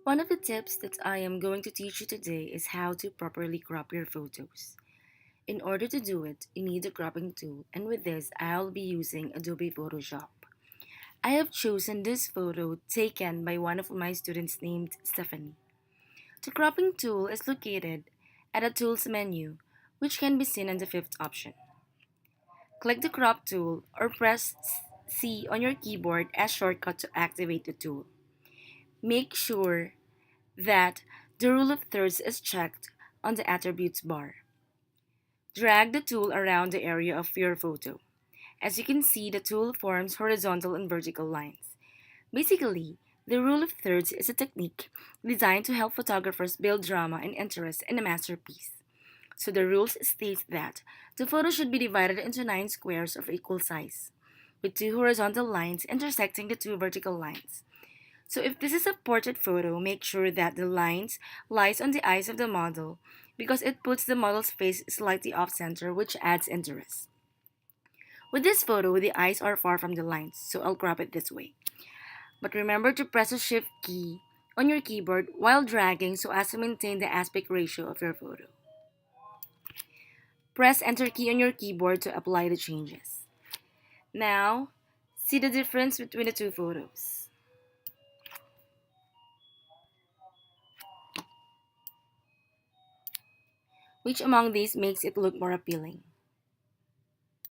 One of the tips that I am going to teach you today is how to properly crop your photos. In order to do it, you need a cropping tool, and with this, I'll be using Adobe Photoshop. I have chosen this photo taken by one of my students named Stephanie. The cropping tool is located at the Tools menu, which can be seen on the fifth option. Click the crop tool or press C on your keyboard as shortcut to activate the tool. Make sure that the rule of thirds is checked on the attributes bar. Drag the tool around the area of your photo. As you can see, the tool forms horizontal and vertical lines. Basically, the rule of thirds is a technique designed to help photographers build drama and interest in a masterpiece. So the rules state that the photo should be divided into 9 squares of equal size, with 2 horizontal lines intersecting the 2 vertical lines. So if this is a portrait photo, make sure that the lines lies on the eyes of the model because it puts the model's face slightly off center, which adds interest. With this photo, the eyes are far from the lines, so I'll crop it this way. But remember to press the shift key on your keyboard while dragging so as to maintain the aspect ratio of your photo. Press enter key on your keyboard to apply the changes. Now, see the difference between the two photos. Which among these makes it look more appealing?